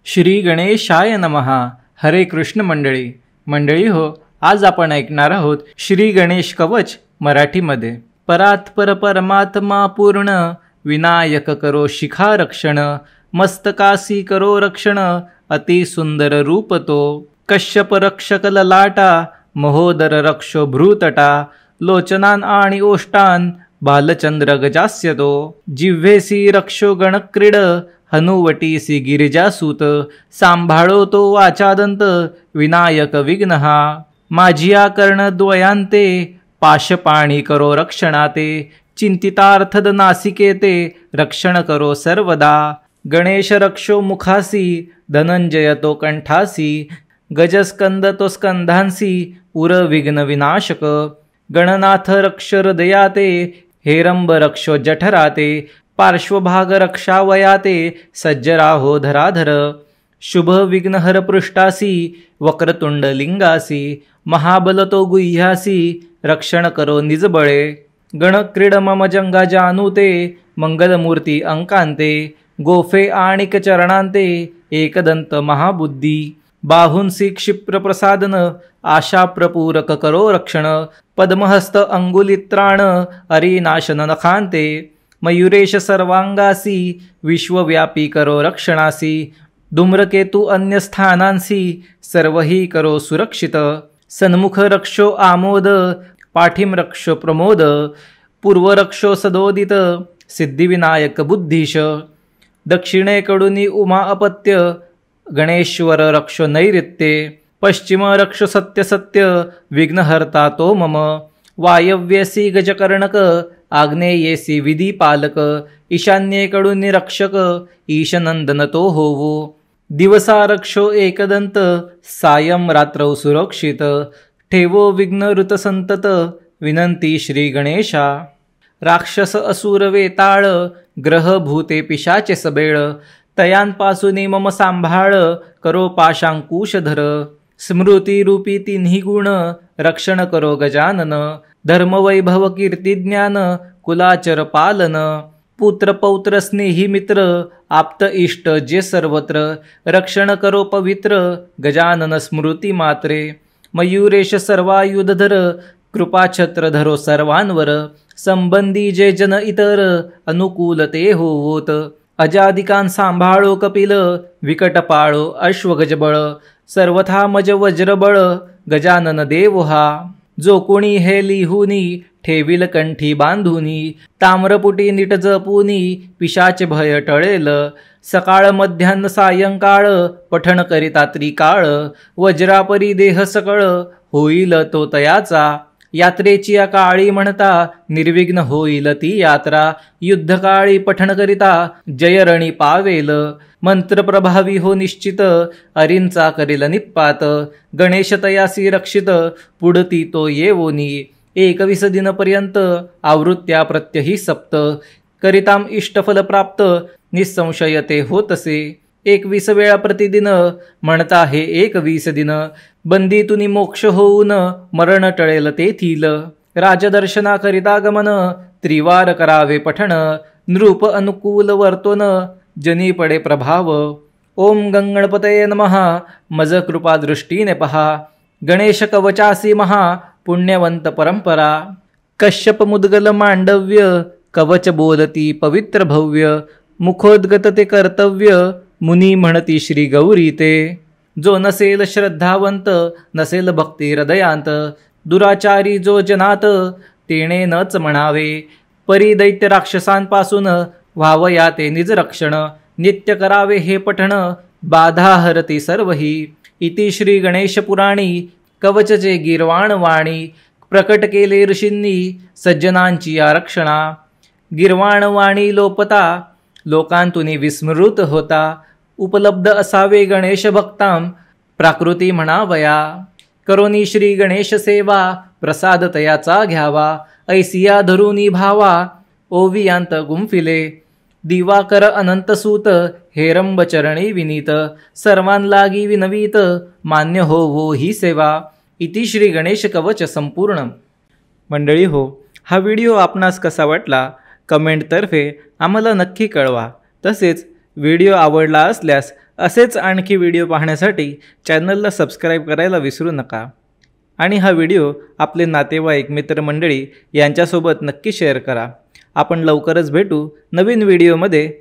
श्री गणेशाय नमः. हरे कृष्ण मंडळी हो, आज आपण ऐकणार आहोत श्री गणेश कवच मराठीमध्ये. परात्पर परमात्मा पूर्ण, विनायक करो शिखा रक्षण, मस्तकासी करो रक्षण, अति सुंदर रूप तो. कश्यप रक्षक ललाटा, महोदर रक्षो भ्रूतटा, लोचनान आणि ओष्टान, बालचंद्र गजास्य तो. जिव्हेसी रक्षो गणक्रीड, हनुवटीसी गिरिजासूत, सांभाळो तो वाचादंत, विनायक विघ्नहा. माझिया कर्णद्वयांते, पाशपाणी करो रक्षणाते, चिंतितार्थद नासिकेते, रक्षण करो सर्वदा. गणेश रक्षो मुखासी, धनंजय तो कंठासी, गजस्कंद तो स्कंधांसी, उर विघ्न विनाशक. गणनाथ रक्ष हृदयाते, हेरंब रक्षो जठराते, पार्श्वभाग रक्षावयाते, सज्जराहो धराधर. शुभ विघ्नहर पृष्ठासी, वक्रतुंड लिंगासी, महाबल तो गुह्यासी, रक्षण करो निजबळे. गणक्रीड मम जंगा जानुते, मंगलमूर्ती अंकांते, गोफे आणिक चरणांते, एकदंत महाबुद्धी. बाहुंसी क्षिप्र प्रसादन, आशा प्रपूरक करो रक्षण, पद्महस्त अंगुलित्राण, अरिनाशन नखांते. मयुरेश सर्वांगासी, विश्वव्यापी करो रक्षणासी, धूम्रकेतु अन्य स्थानांसी, सर्वही करो सुरक्षित. सन्मुख रक्षो आमोद, पाठिम रक्षो प्रमोद, पूर्व रक्षो सदोदित, सिद्धिविनायक बुद्धीश. दक्षिणेकडून उमा अपत्य, गणेश्वर रक्षो नैऋत्ये, पश्चिम रक्षो सत्य सत्य, विघ्नहर्ता तो मम. वायव्यसी गजकर्णक, आग्नेयेसी विधिपालक, ईशान्येकडून रक्षक, ईशनंदन तो होवो. दिवसा रक्षो एकदंत, सायं रात्रौ सुरक्षित, ठेवो विघ्न ऋत संतत, विनंती श्री गणेशा. राक्षस असुर वेताळ, ग्रह भूते पिशाचे सबेळ, तयांपासून मम सांभाळ, करो पाशांकुशधर. स्मृती रूपी तिन्ही गुण, रक्षण करो गजानन. धर्मवैभव कीर्तिज्ञान, कुलाचर पालन, पुत्र पौत्र स्नेही मित्र, आप्त इष्ट जे सर्वत्र, रक्षण करो पवित्र, गजानन स्मृती मात्रे. मयुरेश सर्वायुधधर, कृपाछत्र धरो सर्वांवर, संबंधी जे जन इतर, अनुकूलते होवोत. अजादिकान सांभाळो कपिल, विकट पाळो अश्वगजबळ, सर्वथा मज वज्रबळ, गजानन देव हा. जो कोणी हे लिहुनी, ठेविल कंठी बांधुनी, ताम्रपुटी नीट जपुनी, पिशाच भय टळेल. सकाळ मध्यान्ह सायंकाळ, पठण करिता त्रिकाळ, वज्रापरी देह सकळ, होईल तो तयाचा. यात्रेची या काळी म्हणता, निर्विघ्न होईल ती यात्रा. युद्धकाळी पठण करिता, जयरणी पावेल. मंत्र प्रभावी हो निश्चित, अरिंचा करील निपात. गणेश तयासी रक्षित, पुढती तो येवोनी. 21 दिनपर्यंत, आवृत्त्या प्रत्यही सप्त, करिताम इष्टफल प्राप्त, निसंशय ते होतसे. 21 वेळा प्रतिदिन, म्हणता हे 21 दिन, बंदीतुनी मोक्ष होऊन, मरण टळेल तेथील. राजदर्शना करिता गमन, त्रिवार करावे पठण, नृप अनुकूल वर्तोन, जनी पडे प्रभाव. ओम गंगणपतये नमः, मज कृपा दृष्टीने पहा. गणेश कवचासी महा, पुण्यवंत परंपरा. कश्यप मुद्गल मांडव्य, कवच बोलती पवित्र भव्य, मुखोद्गत ते कर्तव्य, मुनी म्हणती श्री गौरी ते. जो नसेल श्रद्धावंत, नसेल भक्ती हृदयांत, दुराचारी जो जनात, तेणे नच म्हणावे. परी दैत्य राक्षसांपासून, व्हावया ते निज रक्षण, नित्य करावे हे पठण, बाधा हरती सर्वही. इति श्री गणेश पुराणी, कवचचे गीर्वाण वाणी, प्रकट केले ऋषींनी, सज्जनांची आरक्षणा. गीर्वाण वाणी लोपता, लोकांतुनी विस्मृत होता, उपलब्ध असावे गणेश भक्तां, प्राकृती म्हणावया. करोनी श्री गणेश सेवा, प्रसाद तयाचा घ्यावा, ऐसिया धरुनी भावा, ओवियांत गुंफिले. दिवाकर अनंतसूत, हेरंब चरणी विनीत, सर्वांलागी विनवीत, मान्य होवो ही सेवा. इति श्री गणेश कवच संपूर्ण. मंडळी हो, हा व्हिडिओ आपणास कसा वाटला कमेंटतर्फे आम्हाला नक्की कळवा. तसेच व्हिडिओ आवडला असल्यास असेच आणखी व्हिडिओ पाहण्यासाठी चॅनलला सबस्क्राईब करायला विसरू नका आणि हा व्हिडिओ आपले नातेवाईक मित्रमंडळी यांच्यासोबत नक्की शेअर करा। आपण लवकरच भेटू नवीन व्हिडिओमध्ये।